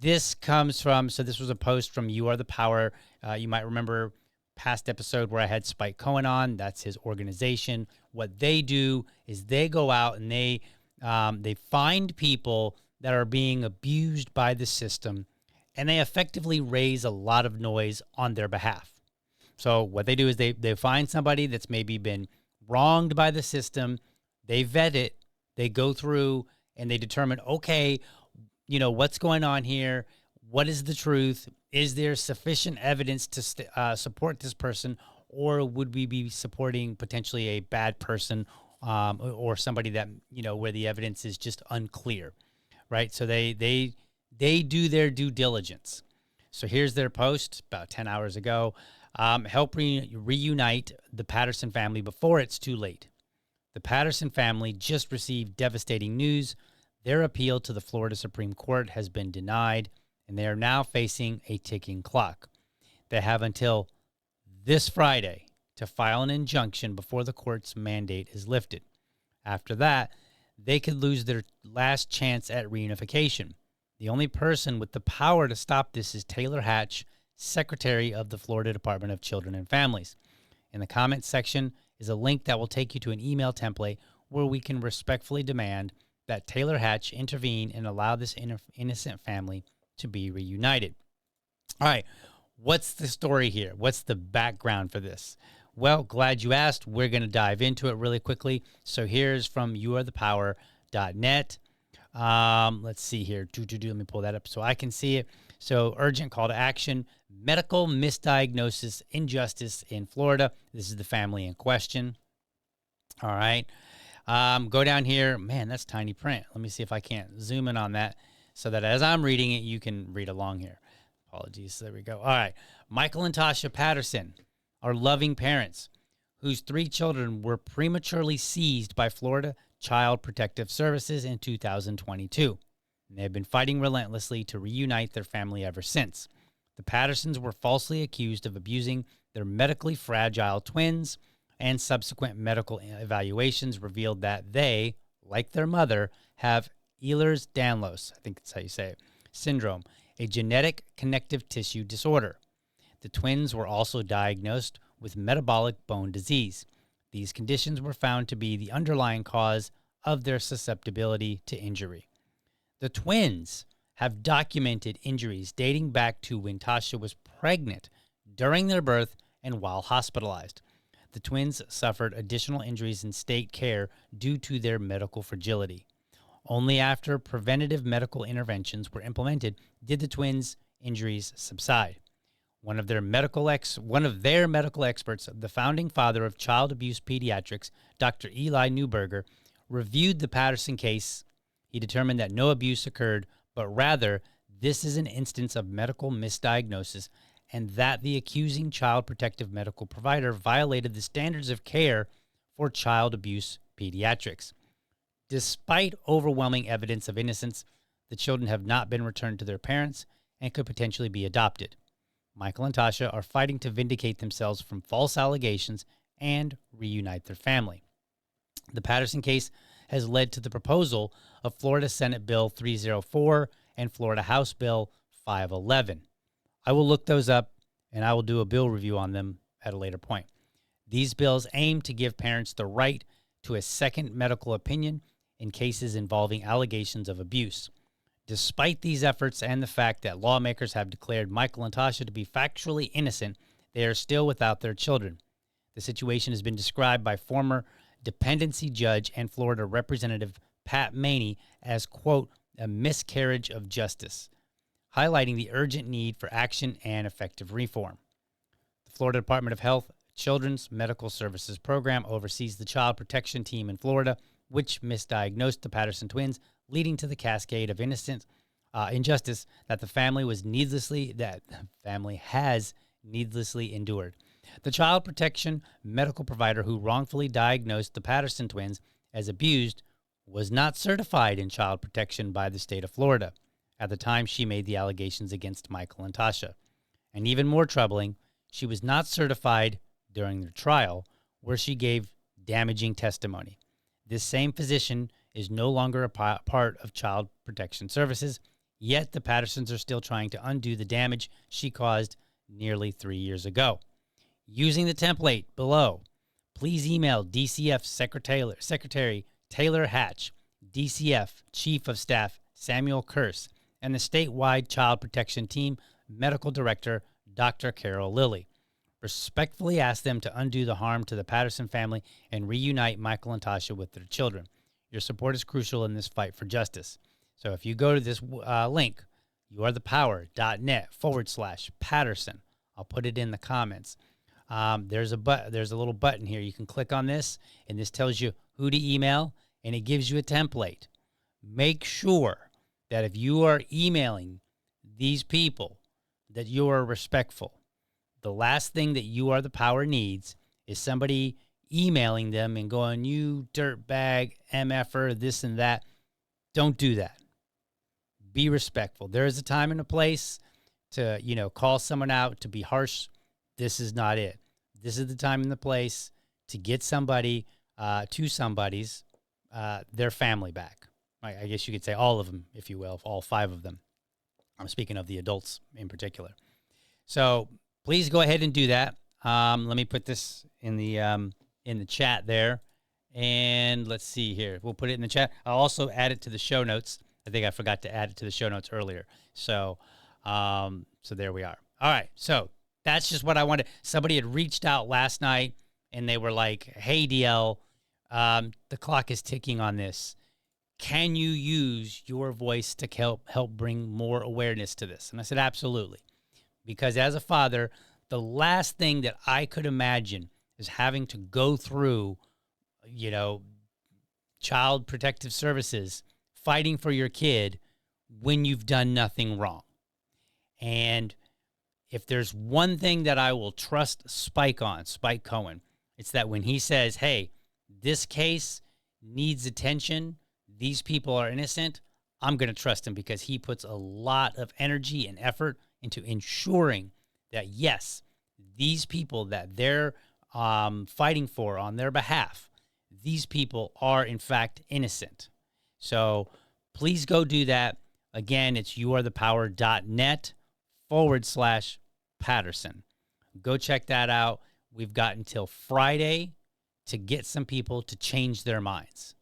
This comes from, so this was a post from You Are the Power. You might remember past episode where I had Spike Cohen on. That's his organization. What they do is they go out and they find people that are being abused by the system, and they effectively raise a lot of noise on their behalf. So what they do is they find somebody that's maybe been wronged by the system. They vet it. They go through and they determine, okay, what's going on here? What is the truth? Is there sufficient evidence to support this person, or would we be supporting potentially a bad person or somebody that, where the evidence is just unclear, right? So they do their due diligence. So here's their post about 10 hours ago. Help reunite the Patterson family before it's too late. The Patterson family just received devastating news. Their appeal to the Florida Supreme Court has been denied, and they are now facing a ticking clock. They have until this Friday to file an injunction before the court's mandate is lifted. After that, they could lose their last chance at reunification. The only person with the power to stop this is Taylor Hatch, Secretary of the Florida Department of Children and Families. In the comments section is a link that will take you to an email template where we can respectfully demand that Taylor Hatch intervene and allow this innocent family to be reunited. All right, what's the story here? What's the background for this? Well, glad you asked. We're going to dive into it really quickly. So here's from youarethepower.net. Let's see here. Let me pull that up so I can see it. So urgent call to action, medical misdiagnosis, injustice in Florida. This is the family in question. All right. Go down here. Man, that's tiny print. Let me see if I can't zoom in on that so that as I'm reading it, you can read along here. Apologies. There we go. All right. Michael and Tasha Patterson are loving parents whose 3 children were prematurely seized by Florida Child Protective Services in 2022. And they have been fighting relentlessly to reunite their family ever since. The Pattersons were falsely accused of abusing their medically fragile twins, and subsequent medical evaluations revealed that they, like their mother, have Ehlers-Danlos, I think that's how you say it, syndrome, a genetic connective tissue disorder. The twins were also diagnosed with metabolic bone disease. These conditions were found to be the underlying cause of their susceptibility to injury. The twins have documented injuries dating back to when Tasha was pregnant, during their birth, and while hospitalized. The twins suffered additional injuries in state care due to their medical fragility. Only after preventative medical interventions were implemented did the twins' injuries subside. One of their medical experts, the founding father of child abuse pediatrics, Dr. Eli Newberger, reviewed the Patterson case. He determined that no abuse occurred, but rather this is an instance of medical misdiagnosis and that the accusing child protective medical provider violated the standards of care for child abuse pediatrics. Despite overwhelming evidence of innocence, the children have not been returned to their parents and could potentially be adopted. Michael and Tasha are fighting to vindicate themselves from false allegations and reunite their family. The Patterson case has led to the proposal of Florida Senate Bill 304 and Florida House Bill 511. I will look those up, and I will do a bill review on them at a later point. These bills aim to give parents the right to a second medical opinion in cases involving allegations of abuse. Despite these efforts and the fact that lawmakers have declared Michael and Tasha to be factually innocent, they are still without their children. The situation has been described by former dependency judge and Florida Representative Pat Maney as, quote, a miscarriage of justice, highlighting the urgent need for action and effective reform. The Florida Department of Health Children's Medical Services Program oversees the child protection team in Florida, which misdiagnosed the Patterson twins, leading to the cascade of injustice that the family has needlessly endured. The child protection medical provider who wrongfully diagnosed the Patterson twins as abused was not certified in child protection by the state of Florida at the time she made the allegations against Michael and Tasha. And even more troubling, she was not certified during their trial, where she gave damaging testimony. This same physician is no longer a part of Child Protection Services. Yet the Pattersons are still trying to undo the damage she caused nearly 3 years ago. Using the template below, please email DCF Secretary Taylor Hatch, DCF Chief of Staff Samuel Kearse, and the statewide Child Protection Team Medical Director Dr. Carol Lilly. Respectfully ask them to undo the harm to the Patterson family and reunite Michael and Tasha with their children. Your support is crucial in this fight for justice. So if you go to this link, youarethepower.net/Patterson, I'll put it in the comments. There's a little button here. You can click on this, and this tells you who to email, and it gives you a template. Make sure that if you are emailing these people, that you are respectful. The last thing that You Are the Power needs is somebody emailing them and going, "You dirtbag, MFer, this and that." Don't do that. Be respectful. There is a time and a place to, call someone out, to be harsh. This is not it. This is the time and the place to get somebody to somebody's, their family back. I guess you could say all of them, if you will, all 5 of them. I'm speaking of the adults in particular. So please go ahead and do that. Let me put this in the chat there. And let's see here. We'll put it in the chat. I'll also add it to the show notes. I think I forgot to add it to the show notes earlier. So there we are. All right. So that's just what I wanted. Somebody had reached out last night and they were like, "Hey, DL, the clock is ticking on this. Can you use your voice to help bring more awareness to this?" And I said, absolutely. Because as a father, the last thing that I could imagine is having to go through, Child Protective Services fighting for your kid when you've done nothing wrong. And if there's one thing that I will trust Spike Cohen, it's that when he says, "Hey, this case needs attention, these people are innocent," I'm going to trust him because he puts a lot of energy and effort into ensuring that, yes, these people that they're fighting for on their behalf, these people are in fact innocent. So please go do that. Again, it's youarethepower.net/Patterson. Go check that out. We've got until Friday to get some people to change their minds.